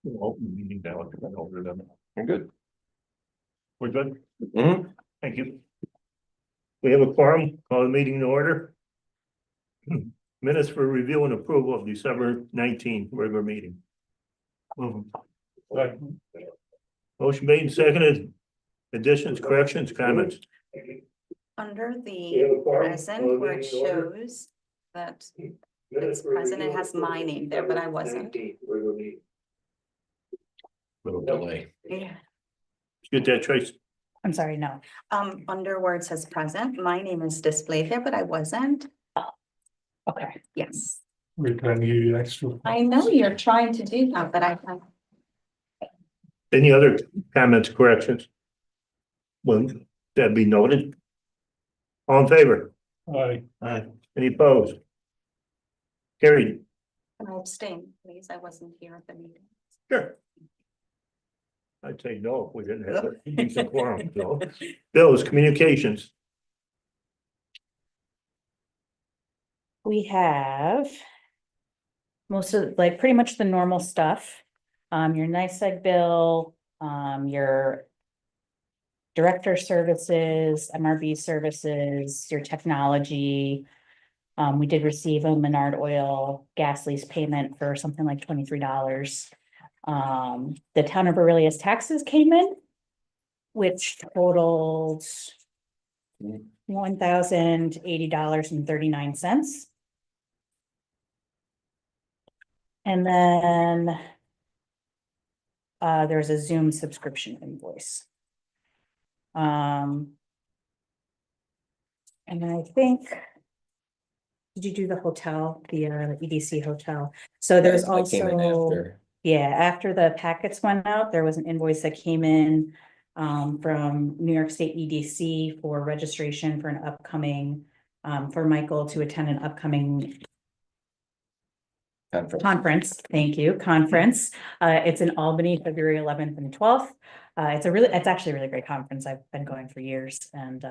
Open meeting now, I went over them. You're good. We're good, Mhm. thank you. We have a quorum, call the meeting to order. Minutes for review and approval of December 19th regular meeting. Motion made and seconded. Additions, corrections, comments? Under the present where it shows that it's present, it has my name there, but I wasn't. Little delay. Yeah. Get that, Trace? I'm sorry, no. Under where it says present, my name is displayed there, but I wasn't. Okay. Yes, We're trying to give you extra. I know you're trying to do that, but I have. Any other comments, corrections? Well, that be noted. All in favor? Aye. Aye. Any opposed? Carried. Can I abstain, please? I wasn't here at the meeting. Sure. I'd say no, if we didn't have a decent quorum, no. Bills, communications, We have most of, like, pretty much the normal stuff. Your NICEAG bill, your director services, MRB services, your technology. We did receive a Menard Oil gas lease payment for something like $23. The town of Aurelius taxes came in, which totaled $1,080.39. And then there's a Zoom subscription invoice. And I think, did you do the hotel, the EDC hotel? So there's That came in also, after. yeah, after the packets went out, there was an invoice that came in from New York State EDC for registration for an upcoming, for Michael to attend an upcoming conference. Thank you, conference. It's in Albany, February 11th and 12th. It's actually a really great conference. I've been going for years, and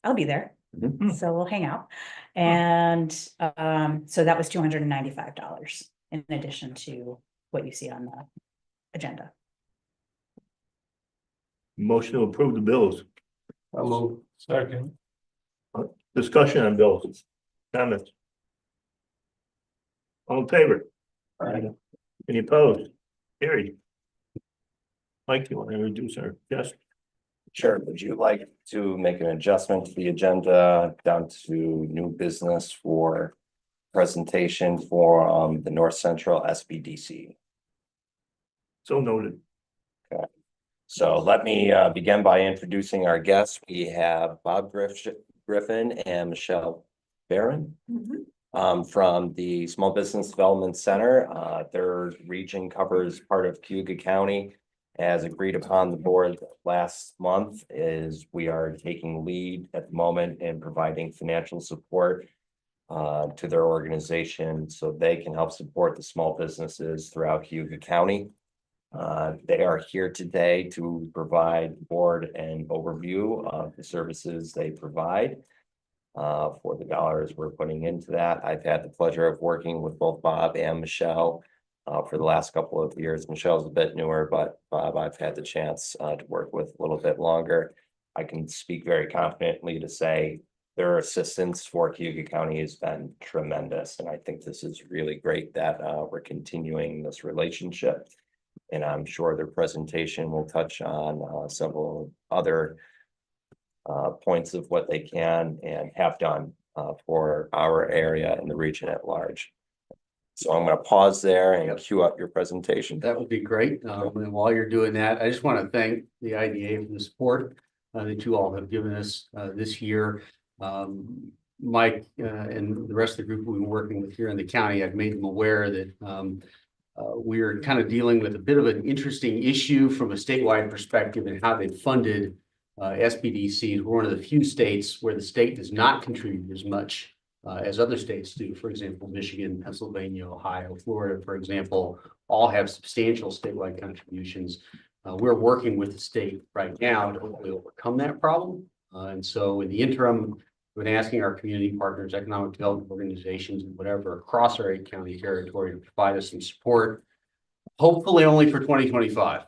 I'll be there. Mhm. So we'll hang out. And so that was $295 in addition to what you see on the agenda. motion to approve the bills, Hello. Second. discussion on bills, comments? All in favor? Aye. Any opposed? Carried. Mike, you want to reduce our guest? Sure. Would you like to make an adjustment to the agenda down to new business for presentation for the North Central SBDC? So noted. So let me begin by introducing our guests. We have Bob Griffin and Michelle Barron from the Small Business Development Center. Their region covers part of Cayuga County. As agreed upon the board last month, is we are taking lead at the moment in providing financial support to their organization so they can help support the small businesses throughout Cayuga County. They are here today to provide the board an overview of the services they provide for the dollars we're putting into that. I've had the pleasure of working with both Bob and Michelle for the last couple of years. Michelle's a bit newer, but Bob, I've had the chance to work with a little bit longer. I can speak very confidently to say their assistance for Cayuga County has been tremendous. And I think this is really great that we're continuing this relationship. And I'm sure their presentation will touch on several other points of what they can and have done for our area and the region at large. So I'm going to pause there and cue up your presentation. That would be great. And while you're doing that, I just want to thank the IDA for the support that you all have given us this year. Mike and the rest of the group we've been working with here in the county, I've made them aware that we're kind of dealing with a bit of an interesting issue from a statewide perspective and how they've funded SBDCs. We're one of the few states where the state does not contribute as much as other states do. For example, Michigan, Pennsylvania, Ohio, Florida, for example, all have substantial statewide contributions. We're working with the state right now to hopefully overcome that problem. And so in the interim, we've been asking our community partners, economic development organizations, and whatever across our 8-county territory to provide us some support hopefully only for 2025.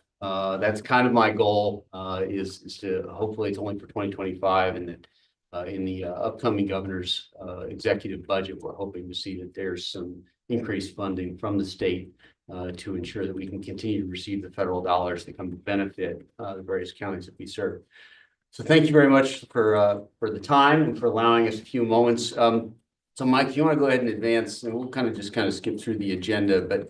That's kind of my goal, is to hopefully it's only for 2025, and that in the upcoming governor's executive budget, we're hoping to see that there's some increased funding from the state to ensure that we can continue to receive the federal dollars that come to benefit the various counties that we serve. So thank you very much for the time and for allowing us a few moments. So Mike, if you want to go ahead and advance, and we'll kind of skip through the agenda, but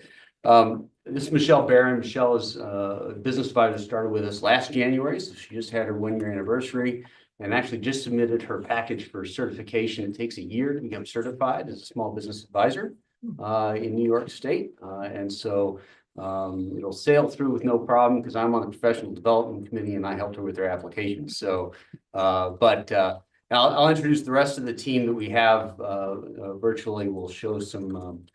this is Michelle Barron. Michelle is a business advisor that started with us last January, so she just had her 1-year anniversary and actually just submitted her package for certification. It takes a year to become certified as a small business advisor in New York State, and so it'll sail through with no problem because I'm on the professional development committee and I helped her with her application. So, I'll introduce the rest of the team that we have virtually. We'll show some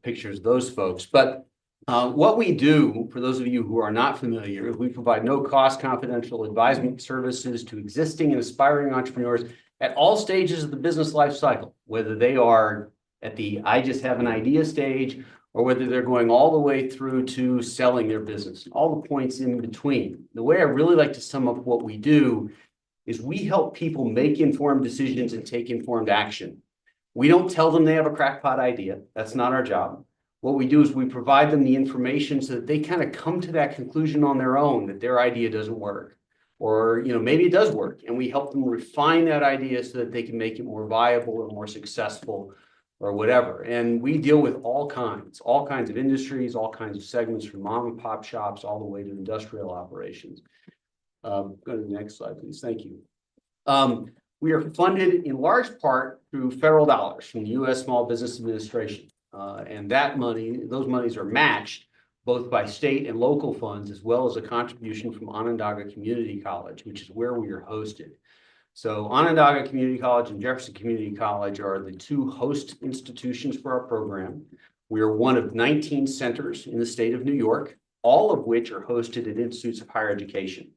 pictures of those folks. But what we do, for those of you who are not familiar, we provide no-cost confidential advisement services to existing and aspiring entrepreneurs at all stages of the business life cycle, whether they are at the I just have an idea stage, or whether they're going all the way through to selling their business, all the points in between. The way I really like to sum up what we do is we help people make informed decisions and take informed action. We don't tell them they have a crackpot idea. That's not our job. What we do is we provide them the information so that they kind of come to that conclusion on their own that their idea doesn't work. Or, maybe it does work, and we help them refine that idea so that they can make it more viable or more successful or whatever. And we deal with all kinds of industries, all kinds of segments, from mom and pop shops all the way to industrial operations. Go to the next slide, please. Thank you. We are funded in large part through federal dollars from the U.S. Small Business Administration. And those monies are matched both by state and local funds, as well as a contribution from Onondaga Community College, which is where we are hosted. So Onondaga Community College and Jefferson Community College are the two host institutions for our program. We are one of 19 centers in the state of New York, all of which are hosted at institutes of higher education.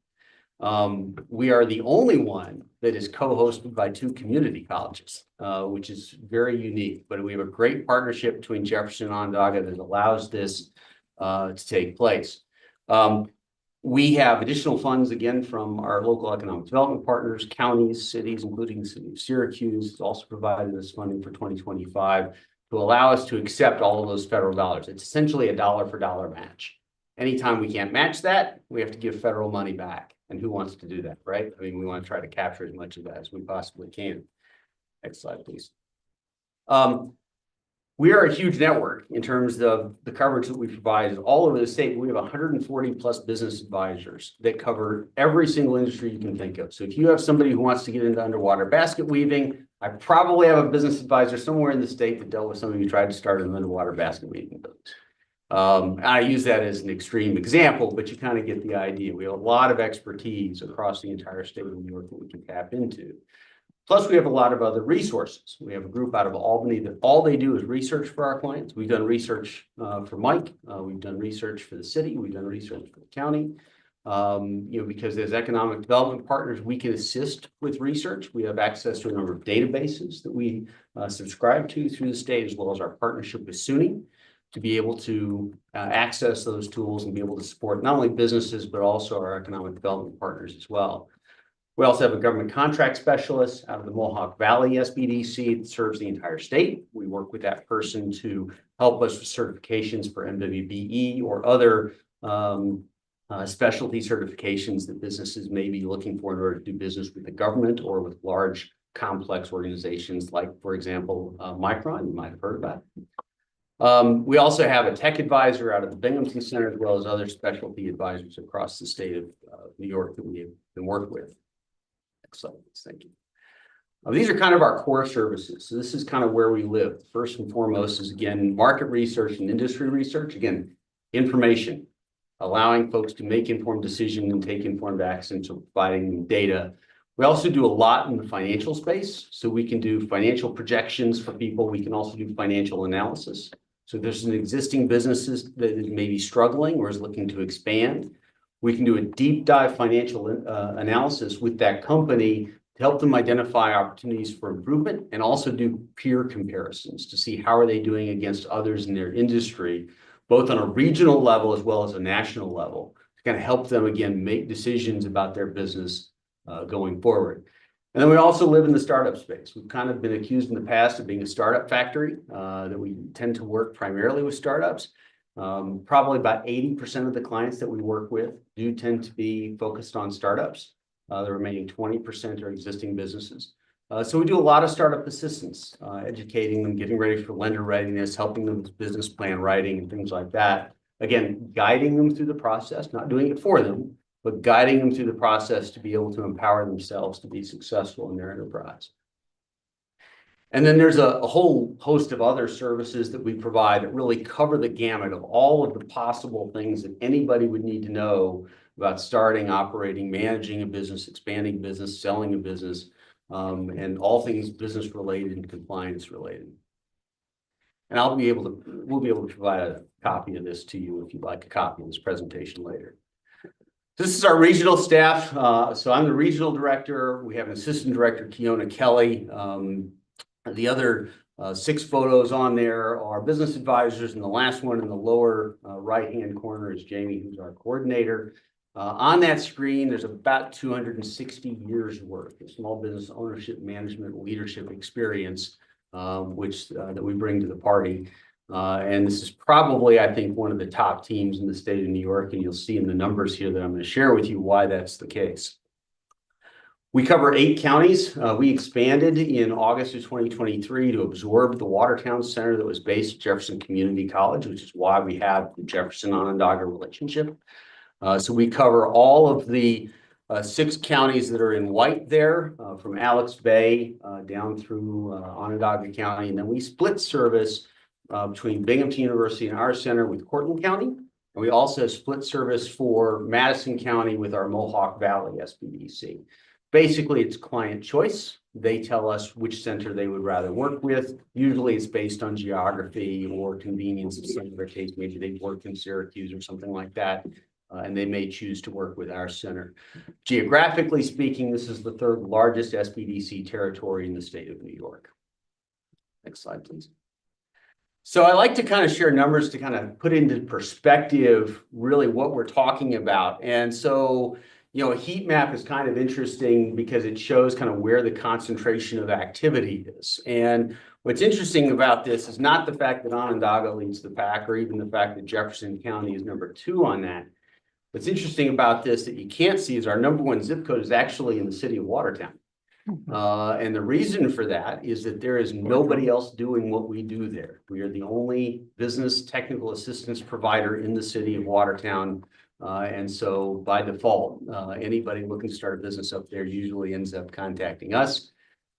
We are the only one that is co-hosted by 2 community colleges, which is very unique, but we have a great partnership between Jefferson and Onondaga that allows this to take place. We have additional funds, again, from our local economic development partners, counties, cities, including the city of Syracuse, has also provided us funding for 2025 to allow us to accept all of those federal dollars. It's essentially a dollar for dollar match. Anytime we can't match that, we have to give federal money back. And who wants to do that, right? I mean, we want to try to capture as much of that as we possibly can. Next slide, please. We are a huge network in terms of the coverage that we provide all over the state. We have 140 plus business advisors that cover every single industry you can think of. So if you have somebody who wants to get into underwater basket weaving, I probably have a business advisor somewhere in the state that dealt with somebody who tried to start an underwater basket weaving business. I use that as an extreme example, but you kind of get the idea. We have a lot of expertise across the entire state of New York that we can tap into. Plus, we have a lot of other resources. We have a group out of Albany that all they do is research for our clients. We've done research for Mike. We've done research for the city. We've done research for the county. Because as economic development partners, we can assist with research. We have access to a number of databases that we subscribe to through the state, as well as our partnership with SUNY, to be able to access those tools and be able to support not only businesses, but also our economic development partners as well. We also have a government contract specialist out of the Mohawk Valley SBDC that serves the entire state. We work with that person to help us with certifications for MWBE or other specialty certifications that businesses may be looking for in order to do business with the government or with large, complex organizations like, for example, Micron, you might have heard about. We also have a tech advisor out of the Binghamton Center, as well as other specialty advisors across the state of New York that we have been working with. Excellent, thank you. These are kind of our core services. So this is kind of where we live. First and foremost is, again, market research and industry research. Again, information, allowing folks to make informed decisions and take informed action, so providing data. We also do a lot in the financial space. So we can do financial projections for people. We can also do financial analysis. So if there's an existing business that is maybe struggling or is looking to expand, we can do a deep dive financial analysis with that company to help them identify opportunities for improvement, and also do peer comparisons to see how are they doing against others in their industry both on a regional level as well as a national level, to kind of help them, again, make decisions about their business going forward. And then we also live in the startup space. We've kind of been accused in the past of being a startup factory, that we tend to work primarily with startups. Probably about 80% of the clients that we work with do tend to be focused on startups. The remaining 20% are existing businesses. So we do a lot of startup assistance, educating them, getting ready for lender readiness, helping them with business plan writing and things like that. Again, guiding them through the process, not doing it for them, but guiding them through the process to be able to empower themselves to be successful in their enterprise. And then there's a whole host of other services that we provide that really cover the gamut of all of the possible things that anybody would need to know about starting, operating, managing a business, expanding business, selling a business, and all things business related and compliance related. And we'll be able to provide a copy of this to you if you'd like a copy of this presentation later. This is our regional staff. So I'm the regional director. We have an assistant director, Keona Kelly. The other 6 photos on there are business advisors, and the last one in the lower right-hand corner is Jamie, who's our coordinator. On that screen, there's about 260 years worth of small business ownership, management, leadership experience, that we bring to the party. And this is probably, I think, one of the top teams in the state of New York, and you'll see in the numbers here that I'm going to share with you why that's the case. We cover 8 counties. We expanded in August of 2023 to absorb the Watertown Center that was based at Jefferson Community College, which is why we have the Jefferson-Onondaga relationship. So we cover all of the 6 counties that are in white there, from Alex Bay down through Onondaga County. And then we split service between Binghamton University and our center with Cortland County. And we also split service for Madison County with our Mohawk Valley SBDC. Basically, it's client choice. They tell us which center they would rather work with. Usually it's based on geography or convenience of some of their case. Maybe they've worked in Syracuse or something like that. And they may choose to work with our center. Geographically speaking, this is the 3rd largest SBDC territory in the state of New York. Next slide, please. So I like to kind of share numbers to kind of put into perspective really what we're talking about. And so, you know, a heat map is kind of interesting because it shows kind of where the concentration of activity is. And what's interesting about this is not the fact that Onondaga leads the pack or even the fact that Jefferson County is number 2 on that. What's interesting about this that you can't see is our number 1 zip code is actually in the city of Watertown. And the reason for that is that there is nobody else doing what we do there. We are the only business technical assistance provider in the city of Watertown. And so by default, anybody looking to start a business up there usually ends up contacting us.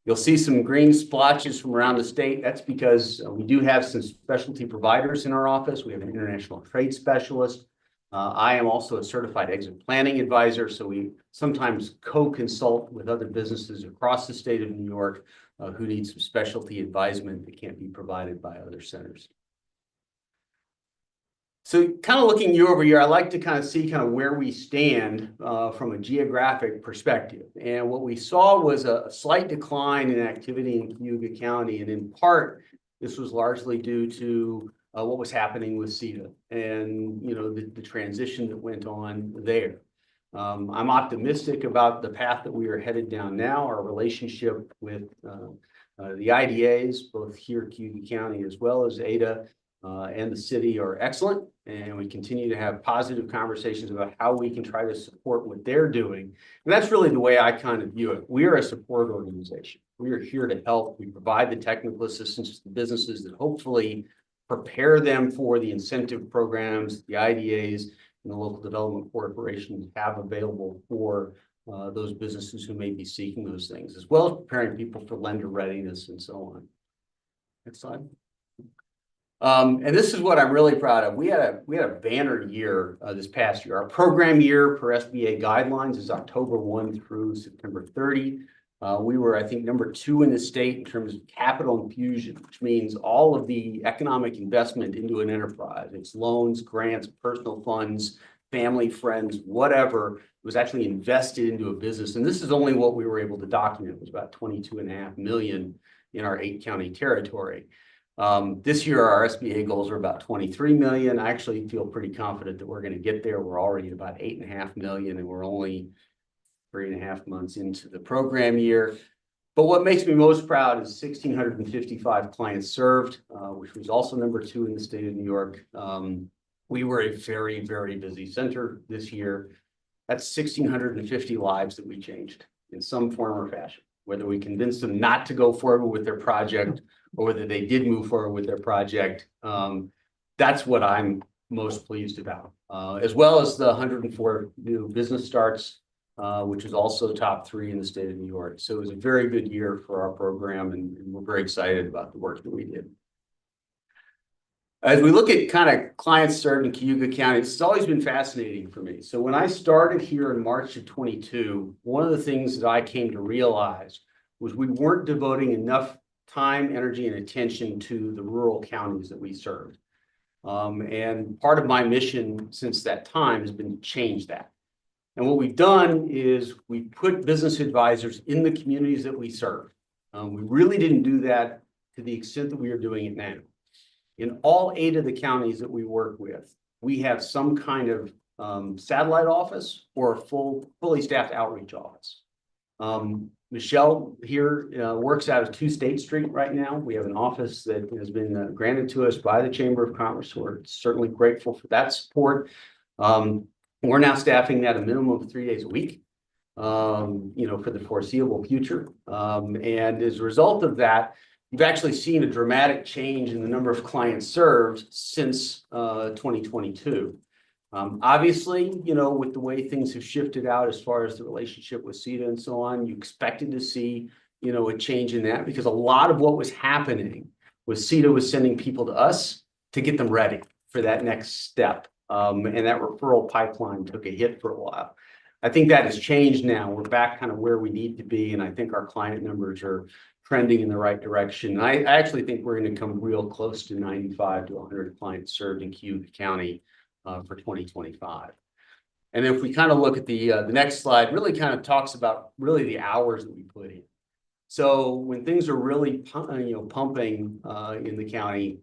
You'll see some green splotches from around the state. That's because we do have some specialty providers in our office. We have an international trade specialist. I am also a certified exit planning advisor, so we sometimes co-consult with other businesses across the state of New York who need some specialty advisement that can't be provided by other centers. So kind of looking year over year, I like to kind of see kind of where we stand from a geographic perspective. And what we saw was a slight decline in activity in Cayuga County. And in part, this was largely due to what was happening with CCIDA and, you know, the transition that went on there. I'm optimistic about the path that we are headed down now. Our relationship with the IDAs, both here at Cayuga County as well as ADA and the city, are excellent. And we continue to have positive conversations about how we can try to support what they're doing. And that's really the way I kind of view it. We are a support organization. We are here to help. We provide the technical assistance to the businesses that hopefully prepare them for the incentive programs, the IDAs, and the local development corporations have available for those businesses who may be seeking those things, as well as preparing people for lender readiness and so on. Next slide. And this is what I'm really proud of. We had a banner year this past year. Our program year per SBA guidelines is October 1 through September 30. We were, I think, number 2 in the state in terms of capital infusion, which means all of the economic investment into an enterprise. It's loans, grants, personal funds, family, friends, whatever was actually invested into a business. And this is only what we were able to document. It was about $22.5 million in our 8-county territory. This year, our SBA goals are about 23 million. I actually feel pretty confident that we're going to get there. We're already at about 8.5 million, and we're only 3.5 months into the program year. But what makes me most proud is 1,655 clients served, which was also number 2 in the state of New York. We were a very, very busy center this year. That's 1,650 lives that we changed in some form or fashion, whether we convinced them not to go forward with their project or whether they did move forward with their project. That's what I'm most pleased about, as well as the 104 new business starts, which is also top 3 in the state of New York. So it was a very good year for our program, and we're very excited about the work that we did. As we look at kind of clients served in Cayuga County, it's always been fascinating for me. So when I started here in March of 22, one of the things that I came to realize was we weren't devoting enough time, energy, and attention to the rural counties that we served. And part of my mission since that time has been to change that. And what we've done is we put business advisors in the communities that we serve. We really didn't do that to the extent that we are doing it now. In all 8 of the counties that we work with, we have some kind of satellite office or a fully staffed outreach office. Michelle here works out of 2 State Street right now. We have an office that has been granted to us by the Chamber of Commerce. We're certainly grateful for that support. We're now staffing that a minimum of 3 days a week, for the foreseeable future. And as a result of that, you've actually seen a dramatic change in the number of clients served since 2022. Obviously, with the way things have shifted out as far as the relationship with CCIDA and so on, you expected to see, a change in that, because a lot of what was happening was CCIDA was sending people to us to get them ready for that next step. And that referral pipeline took a hit for a while. I think that has changed now. We're back kind of where we need to be, and I think our client numbers are trending in the right direction. I actually think we're going to come real close to 95 to 100 clients served in Cayuga County for 2025. And if we kind of look at the next slide, really kind of talks about really the hours that we put in. So when things are really pumping in the county,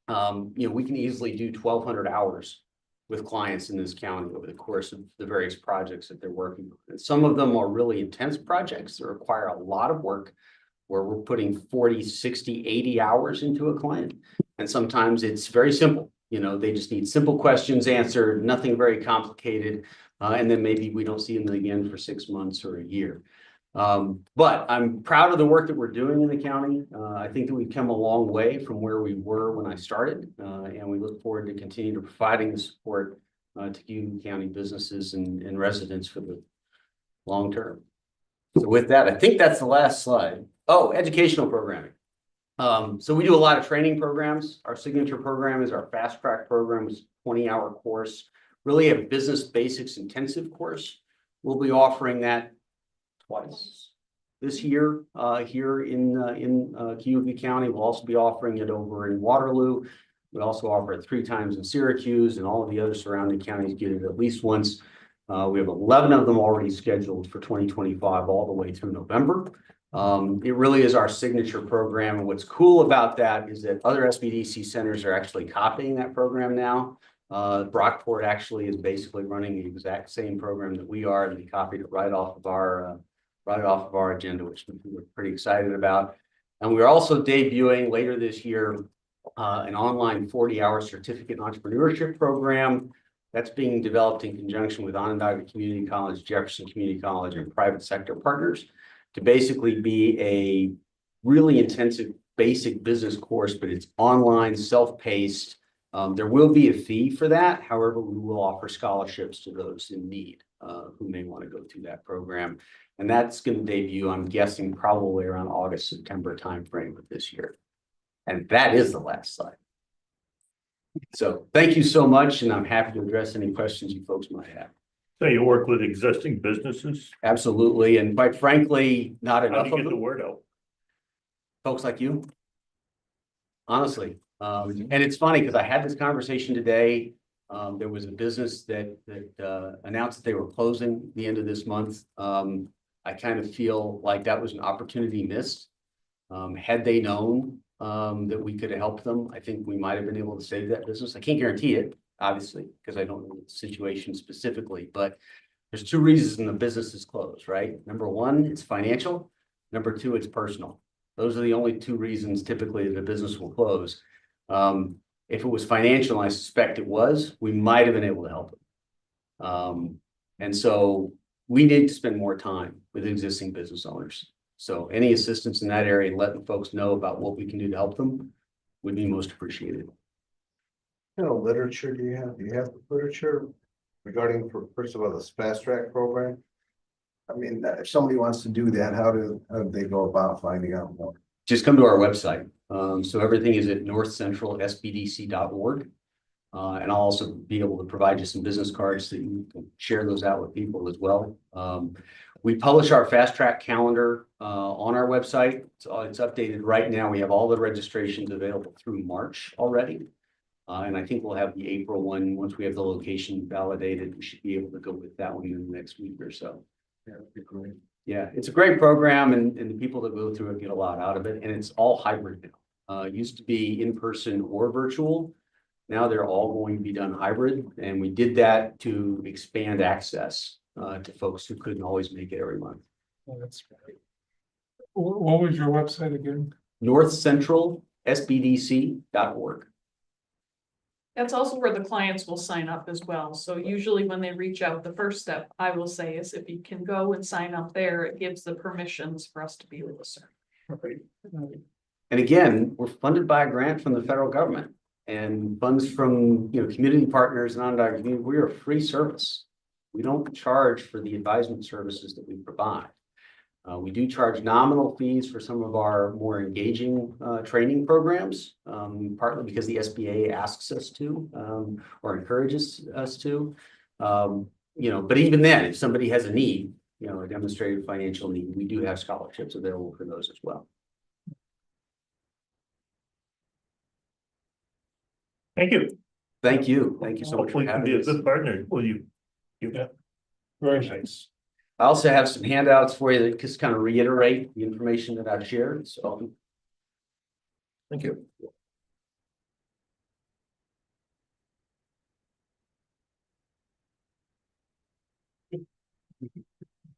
we can easily do 1,200 hours with clients in this county over the course of the various projects that they're working on. And some of them are really intense projects that require a lot of work, where we're putting 40, 60, 80 hours into a client. And sometimes it's very simple. They just need simple questions answered, nothing very complicated. And then maybe we don't see them again for 6 months or a year. But I'm proud of the work that we're doing in the county. I think that we've come a long way from where we were when I started. And we look forward to continue to providing the support to Cayuga County businesses and residents for the long term. So with that, I think that's the last slide. Oh, educational programming. So we do a lot of training programs. Our signature program is our fast track program, which is a 20-hour course, really a business basics intensive course. We'll be offering that twice this year here in Cayuga County. We'll also be offering it over in Waterloo. We also offer it 3 times in Syracuse, and all of the other surrounding counties get it at least once. We have 11 of them already scheduled for 2025, all the way through November. It really is our signature program. And what's cool about that is that other SBDC centers are actually copying that program now. Brockport actually is basically running the exact same program that we are, and they copied it right off of our agenda, which we're pretty excited about. And we're also debuting later this year an online 40-hour certificate in entrepreneurship program that's being developed in conjunction with Onondaga Community College, Jefferson Community College, and private sector partners, to basically be a really intensive basic business course, but it's online, self-paced. There will be a fee for that. However, we will offer scholarships to those in need who may want to go through that program. And that's going to debut, I'm guessing, probably around August, September timeframe of this year. And that is the last slide. So thank you so much, and I'm happy to address any questions you folks might have. So you work with existing businesses? Absolutely, and quite frankly, not How enough do you of get the them. word out? Folks like you, honestly. And it's funny because I had this conversation today. There was a business that announced that they were closing the end of this month. I kind of feel like that was an opportunity missed. Had they known that we could have helped them, I think we might have been able to save that business. I can't guarantee it, obviously, because I don't know the situation specifically, but there's two reasons the business is closed, right? Number one, it's financial. Number two, it's personal. Those are the only two reasons typically that a business will close. If it was financial, I suspect it was, we might have been able to help them. And so we need to spend more time with existing business owners. So any assistance in that area and letting folks know about what we can do to help them would be most appreciated. What kind of literature do you have? Do you have literature regarding, first of all, this fast track program? I mean, if somebody wants to do that, how do they go about finding out more? Just come to our website. So everything is at northcentralsbdc.org. And I'll also be able to provide you some business cards that you can share those out with people as well. We publish our fast track calendar on our website. So it's updated right now. We have all the registrations available through March already. And I think we'll have the April one. Once we have the location validated, we should be able to go with that one in the next week or so. Yeah, that'd be great. Yeah, it's a great program and the people that go through it get a lot out of it. And it's all hybrid now. Used to be in person or virtual. Now they're all going to be done hybrid. And we did that to expand access to folks who couldn't always make it every month. Oh, that's great. What was your website again? northcentralsbdc.org. That's also where the clients will sign up as well. So usually when they reach out, the first step I will say is if you can go and sign up there, it gives the permissions for us to be able to serve. And again, we're funded by a grant from the federal government and funds from, community partners and onondaga community. We're a free service. We don't charge for the advisement services that we provide. We do charge nominal fees for some of our more engaging training programs, partly because the SBA asks us to or encourages us to. But even then, if somebody has a need, a demonstrated financial need, we do have scholarships available for those as well. Thank you. Thank you. Thank you so much for Hopefully you can having be a us. good partner. Will you? Yeah. Very nice. I also have some handouts for you that just kind of reiterate the information that I've shared. So Thank you.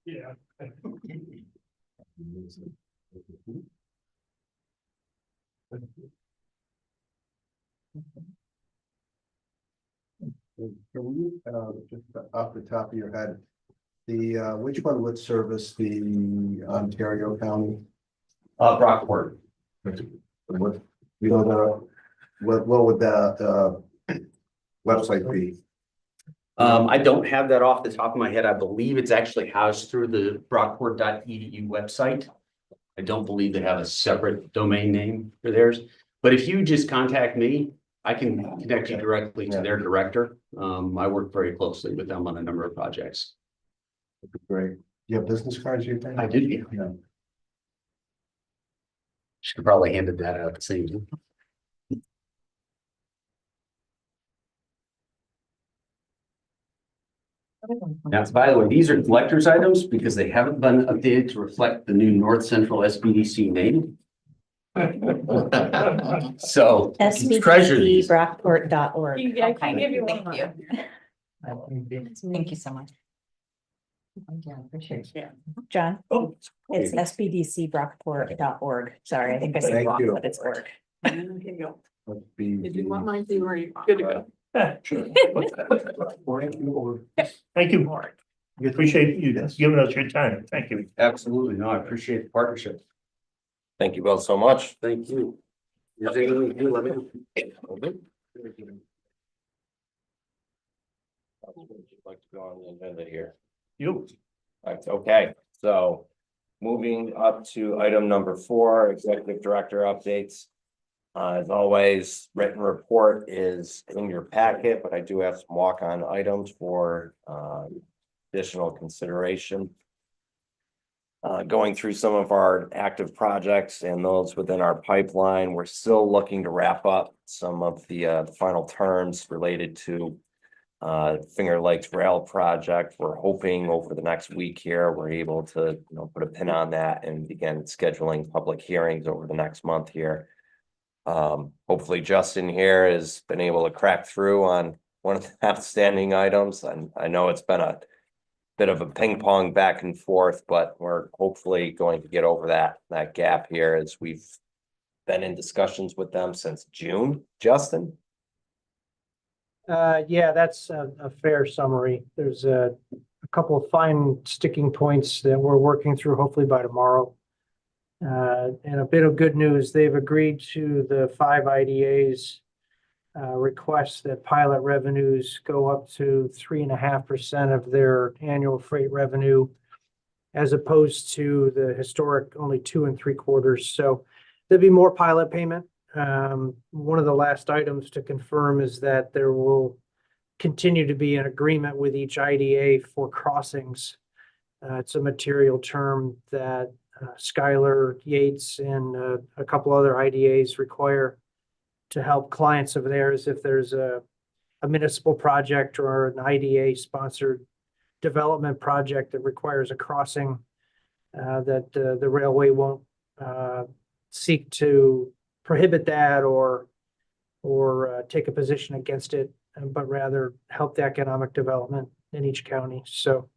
Yeah. Can you, just off the top of your head, which one would service the Ontario County? Brockport. What, what would the website be? I don't have that off the top of my head. I believe it's actually housed through the brockport.edu website. I don't believe they have a separate domain name for theirs. But if you just contact me, I can connect you directly to their director. I work very closely with them on a number of projects. That'd be great. You have business cards, you think? I do. Yeah. Should have probably handed that out at the same time. Now, by the way, these are collector's items because they haven't been updated to reflect the new North Central SBDC name. So treasure these. SBDCBrockport.org. I can give you one. Thank you. Thank you so much. Yeah, appreciate it. John, Oh, it's SBDCBrockport.org. Sorry, I think I said Thank wrong, you. but it's org. Here you go. Let's be Did you want mine too, or are you good to go? yeah, sure. Thank you. We appreciate you giving us your time. Thank you. Absolutely. No, I appreciate the partnership. Thank you both so much. Thank you. You're taking me, let me know. Like to go on the agenda here. You. Right, okay, so moving up to item number 4, executive director updates. As always, written report is in your packet, but I do have some walk-on items for additional consideration. Going through some of our active projects and those within our pipeline, we're still looking to wrap up some of the final terms related to Finger Lakes Rail project. We're hoping over the next week here, we're able to put a pin on that and begin scheduling public hearings over the next month here. Hopefully Justin here has been able to crack through on one of the outstanding items. And I know it's been a bit of a ping pong back and forth, but we're hopefully going to get over that gap here as we've been in discussions with them since June. Justin? Yeah, that's a fair summary. There's a couple of fine sticking points that we're working through hopefully by tomorrow. And a bit of good news, they've agreed to the 5 IDAs requests that pilot revenues go up to 3.5% of their annual freight revenue, as opposed to the historic only 2 3/4. So there'll be more pilot payment. One of the last items to confirm is that there will continue to be an agreement with each IDA for crossings. It's a material term that Skylar Yates and a couple other IDAs require to help clients of theirs if there's a municipal project or an IDA sponsored development project that requires a crossing, that the railway won't seek to prohibit that or take a position against it, but rather help the economic development in each county. So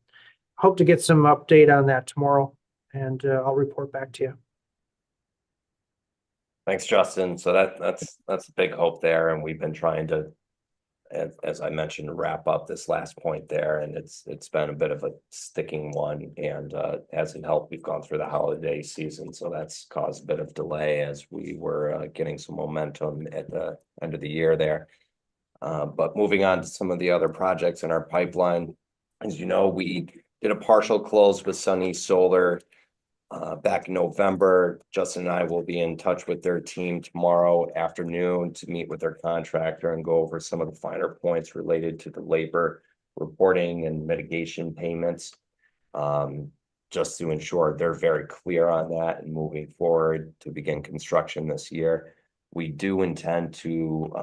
hope to get some update on that tomorrow, and I'll report back to you. Thanks, Justin. So that's a big hope there, and we've been trying to, as I mentioned, wrap up this last point there, and it's been a bit of a sticking one, and hasn't helped. We've gone through the holiday season, so that's caused a bit of delay as we were getting some momentum at the end of the year there. But moving on to some of the other projects in our pipeline, as you know, we did a partial close with Sunny Solar back in November. Justin and I will be in touch with their team tomorrow afternoon to meet with their contractor and go over some of the finer points related to the labor reporting and mitigation payments. Just to ensure they're very clear on that and moving forward to begin construction this year. We do intend to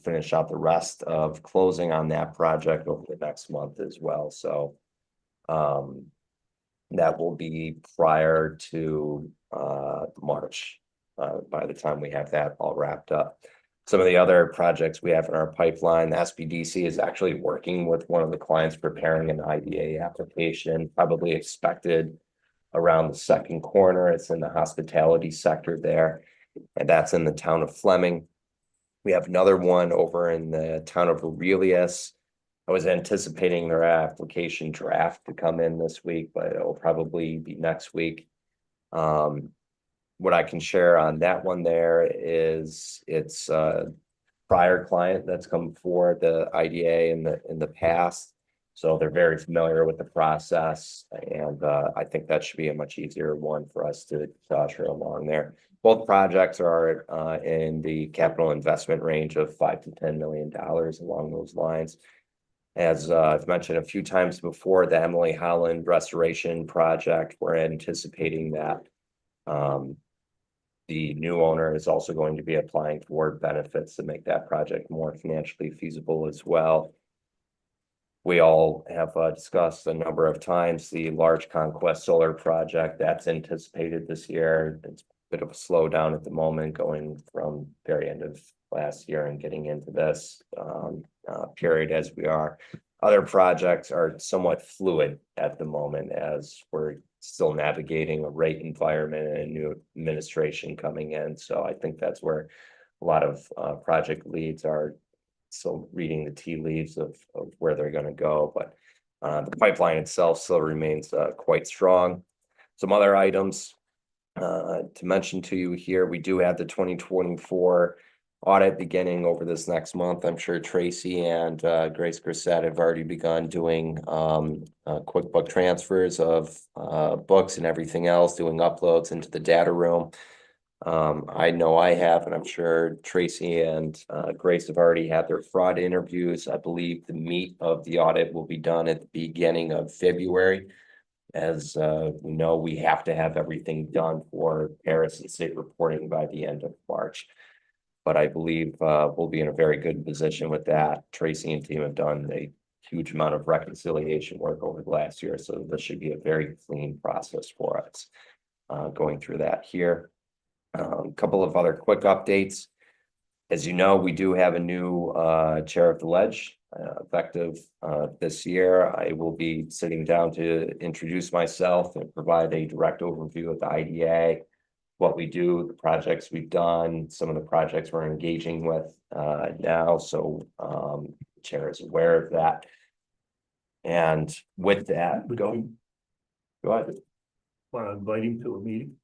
finish out the rest of closing on that project over the next month as well. So that will be prior to March, by the time we have that all wrapped up. Some of the other projects we have in our pipeline, the SBDC is actually working with one of the clients preparing an IDA application, probably expected around the second corner. It's in the hospitality sector there, and that's in the town of Fleming. We have another one over in the town of Aurelius. I was anticipating their application draft to come in this week, but it'll probably be next week. What I can share on that one there is it's a prior client that's come for the IDA in the past. So they're very familiar with the process, and I think that should be a much easier one for us to usher along there. Both projects are in the capital investment range of $5 to $10 million along those lines. As I've mentioned a few times before, the Emily Holland restoration project, we're anticipating that the new owner is also going to be applying for benefits to make that project more financially feasible as well. We all have discussed a number of times the large Conquest Solar project that's anticipated this year. It's a bit of a slowdown at the moment, going from very end of last year and getting into this period as we are. Other projects are somewhat fluid at the moment as we're still navigating a rate environment and a new administration coming in. So I think that's where a lot of project leads are still reading the tea leaves of where they're going to go. But the pipeline itself still remains quite strong. Some other items to mention to you here, we do have the 2024 audit beginning over this next month. I'm sure Tracy and Grace Grissett have already begun doing QuickBook transfers of books and everything else, doing uploads into the data room. I know I have, and I'm sure Tracy and Grace have already had their fraud interviews. I believe the meat of the audit will be done at the beginning of February. As we know, we have to have everything done for Paris and state reporting by the end of March. But I believe we'll be in a very good position with that. Tracy and team have done a huge amount of reconciliation work over the last year, so this should be a very clean process for us going through that here. A couple of other quick updates. As you know, we do have a new chair of the ledge effective this year. I will be sitting down to introduce myself and provide a direct overview of the IDA, what we do, the projects we've done, some of the projects we're engaging with now. So the chair is aware of that. And with that, go ahead. Want to invite him to a meeting?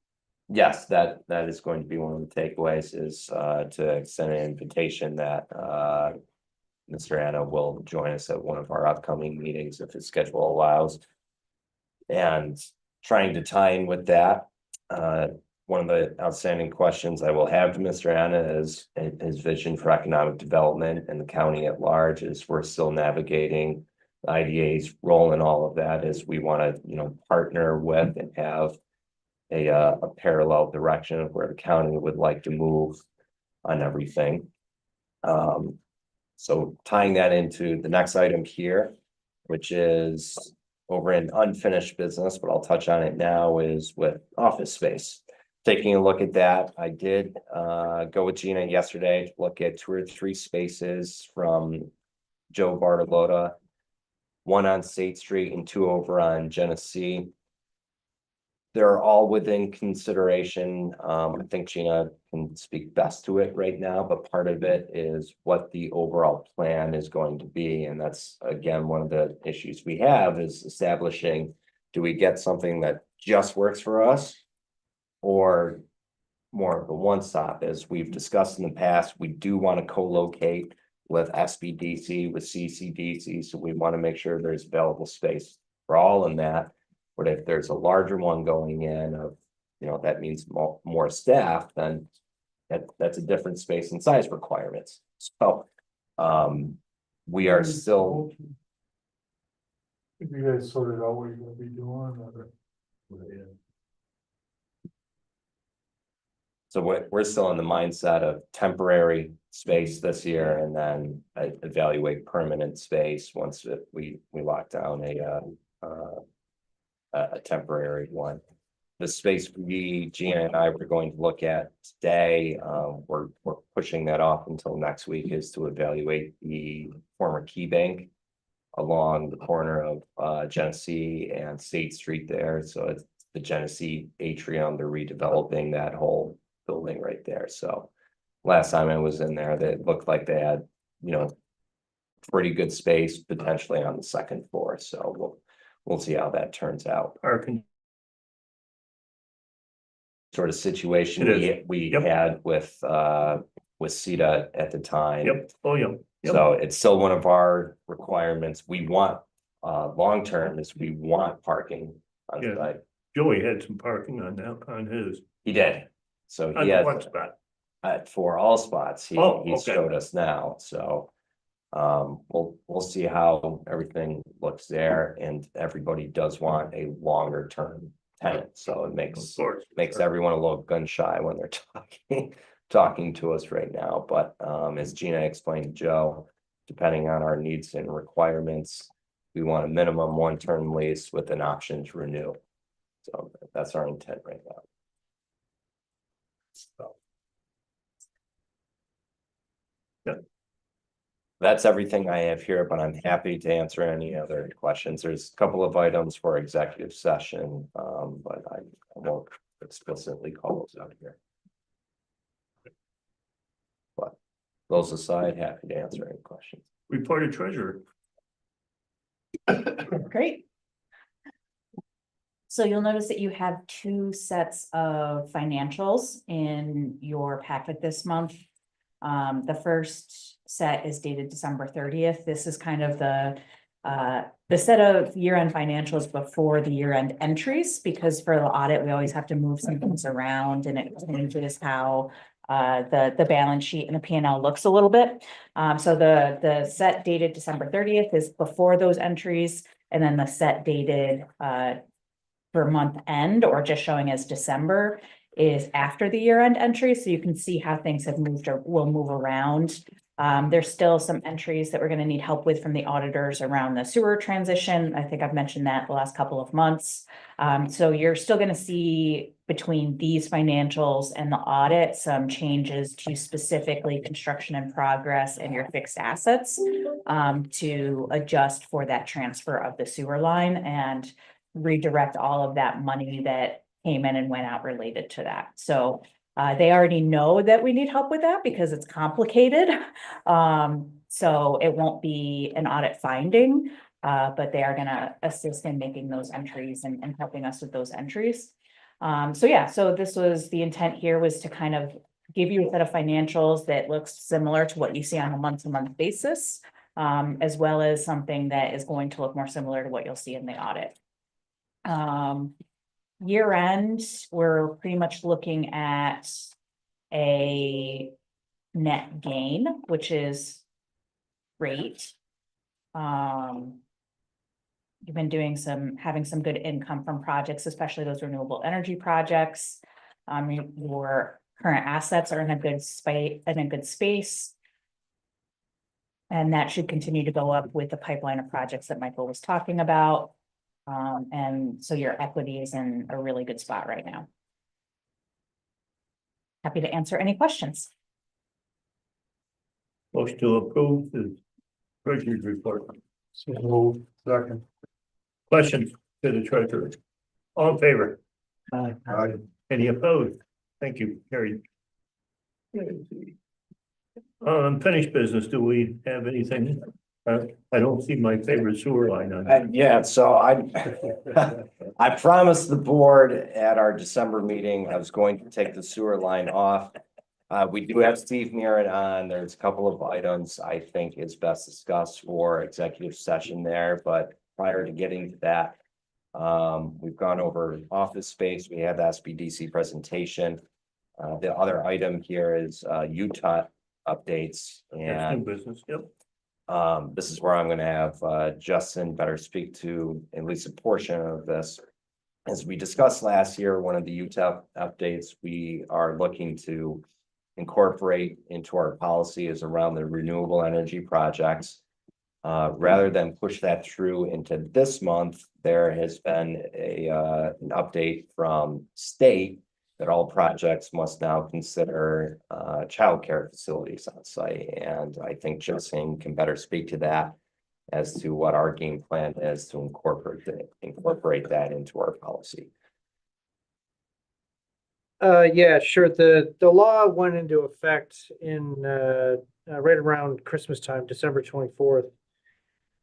Yes, that is going to be one of the takeaways is to extend an invitation that Mr. Anna will join us at one of our upcoming meetings if his schedule allows. And trying to tie in with that, one of the outstanding questions I will have to Mr. Anna is his vision for economic development in the county at large. Is we're still navigating the IDA's role in all of that, is we want to, partner with and have a parallel direction of where the county would like to move on everything. So tying that into the next item here, which is over in unfinished business, but I'll touch on it now, is with office space. Taking a look at that, I did go with Gina yesterday to look at 2 or 3 spaces from Joe Bartolotta, 1 on State Street and 2 over on Genesee. They're all within consideration. I think Gina can speak best to it right now, but part of it is what the overall plan is going to be. And that's, again, one of the issues we have is establishing, do we get something that just works for us? Or more of a one-stop? As we've discussed in the past, we do want to co-locate with SBDC, with CCDC. So we want to make sure there's available space for all in that. But if there's a larger one going in of, that means more staff, then that's a different space and size requirements. So we are still. If you guys sorted out what you're gonna be doing, or. So we're still in the mindset of temporary space this year, and then evaluate permanent space once we lock down a temporary one. The space Gina and I were going to look at today, we're pushing that off until next week, is to evaluate the former Key Bank along the corner of Genesee and State Street there. So it's the Genesee atrium. They're redeveloping that whole building right there. So last time I was in there, they looked like they had, pretty good space potentially on the 2nd floor. So we'll see how that turns out. Parking. Sort of situation we Yep. had with CCIDA at the time. Yep. Oh, yeah. Yep. So it's still one of our requirements. We want long term is we want parking on Yeah. site. Joey had some parking on that, on his. He did. So On he had one spot. for all spots. He Okay. showed us now. So we'll see how everything looks there, and everybody does want a longer term tenant. So it Of makes course. everyone a little gun shy when they're talking to us right now. But as Gina explained to Joe, depending on our needs and requirements, we want a minimum 1-term lease with an option to renew. So that's our intent right now. So. Yep. That's everything I have here, but I'm happy to answer any other questions. There's a couple of items for executive session, but I won't explicitly call those out here. But those aside, happy to answer any questions. Reported treasurer. Great. So you'll notice that you have 2 sets of financials in your packet this month. The first set is dated December 30th. This is kind of the set of year-end financials before the year-end entries, because for the audit, we always have to move some things around, and it changes how the balance sheet and the P&L looks a little bit. So the set dated December 30th is before those entries, and then the set dated for month end, or just showing as December, is after the year-end entry. So you can see how things have moved or will move around There's still some entries that we're gonna need help with from the auditors around the sewer transition. I think I've mentioned that the last couple of months. So you're still gonna see between these financials and the audit, some changes to specifically construction in progress and your fixed assets. To adjust for that transfer of the sewer line and redirect all of that money that came in and went out related to that. So they already know that we need help with that because it's complicated. So it won't be an audit finding, but they are gonna assist in making those entries and helping us with those entries. So yeah, so this was, the intent here was to kind of give you a set of financials that looks similar to what you see on a month-to-month basis, as well as something that is going to look more similar to what you'll see in the audit. Year end, we're pretty much looking at a net gain, which is great. You've been having some good income from projects, especially those renewable energy projects. Your current assets are in a good space. And that should continue to go up with the pipeline of projects that Michael was talking about. And so your equity is in a really good spot right now. Happy to answer any questions. Motion to approve the treasurer's report. So move. Second. Questions to the treasurer? All in favor? Aye. Any opposed? Thank you, carried. Unfinished business, do we have anything? I don't see my favorite sewer line on. Yeah, so I promised the board at our December meeting, I was going to take the sewer line off. We do have Steve Merritt on. There's a couple of items I think is best discussed for executive session there, but prior to getting to that, we've gone over office space. We had the SBDC presentation. The other item here is Utah updates, That's and new business, yep. this is where I'm going to have Justin better speak to at least a portion of this. As we discussed last year, one of the Utah updates we are looking to incorporate into our policy is around the renewable energy projects. Rather than push that through into this month, there has been an update from state that all projects must now consider childcare facilities on site. And I think Justin can better speak to that as to what our game plan is to incorporate that into our policy. Yeah, sure. The law went into effect in right around Christmas time, December 24th.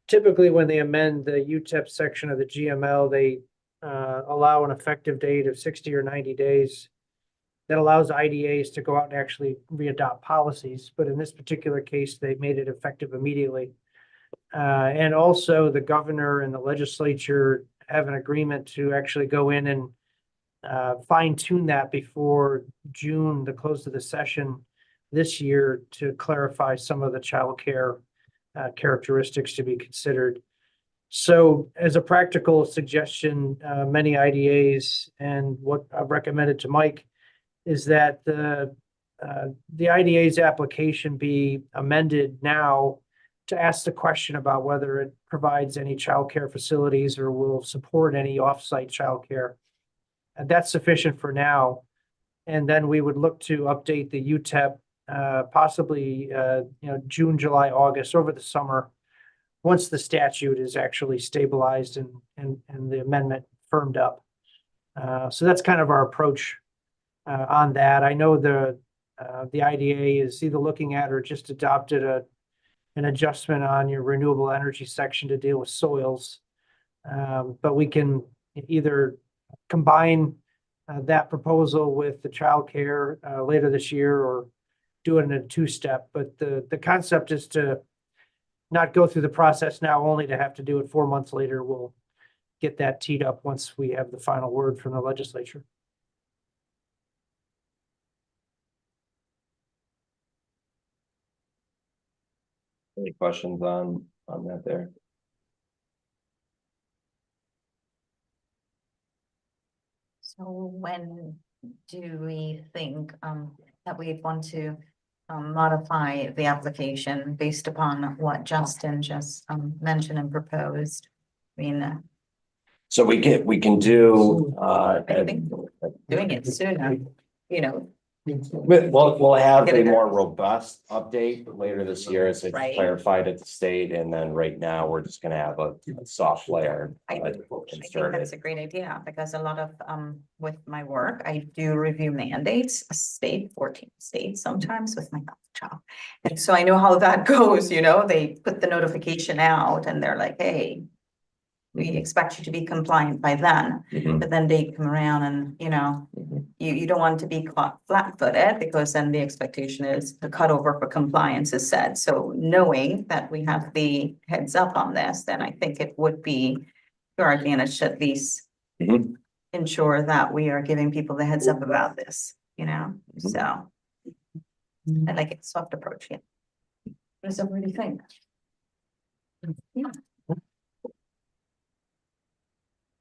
Typically, when they amend the UTEP section of the GML, they allow an effective date of 60 or 90 days. That allows IDAs to go out and actually readopt policies. But in this particular case, they made it effective immediately. And also the governor and the legislature have an agreement to actually go in and fine tune that before June, the close of the session this year, to clarify some of the childcare characteristics to be considered. So as a practical suggestion, many IDAs, and what I've recommended to Mike, is that the IDA's application be amended now to ask the question about whether it provides any childcare facilities or will support any offsite childcare. And that's sufficient for now. And then we would look to update the UTEP possibly June, July, August, over the summer, once the statute is actually stabilized and the amendment firmed up. So that's kind of our approach on that. I know the IDA is either looking at or just adopted an adjustment on your renewable energy section to deal with soils. But we can either combine that proposal with the childcare later this year, or do it in a two-step. But the concept is to not go through the process now, only to have to do it 4 months later. We'll get that teed up once we have the final word from the legislature. Any questions on that there? So when do we think that we want to modify the application based upon what Justin just mentioned and proposed. I mean, So we can do, I think doing it sooner, you know, we'll have Get a it done. more robust update later this year as it's Right. clarified at the state. And then right now, we're just gonna have a soft layer. I think inserted. that's a great idea, because a lot of, with my work, I do review mandates, a state, 14 states sometimes with my job. And so I know how that goes, you know, they put the notification out and they're like, hey, we expect you to be compliant by then, Mhm, but then they come around and, you know, mhm. you don't want to be caught flat-footed, because then the expectation is the cutover for compliance is set. So knowing that we have the heads up on this, then I think it would be to our advantage to at least Mhm. ensure that we are giving people the heads up about this, you know, Mhm. so. I like it, soft approach, yeah. What does everybody think? Yeah.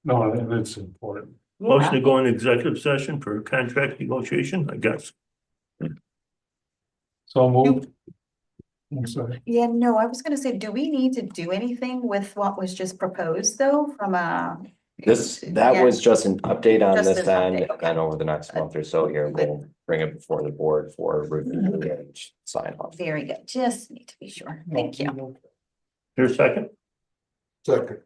No, I think it's important. Motion to go in executive session for contract negotiation, I guess. So moved. I'm sorry. Yeah, no, I was gonna say, do we need to do anything with what was just proposed, though, from a? That Yeah. was just an update on Just this an end, update, okay. and over the next month or so here, we'll bring it before the board for review and sign off. Very good, just need to be sure, thank you. Here, second, Second.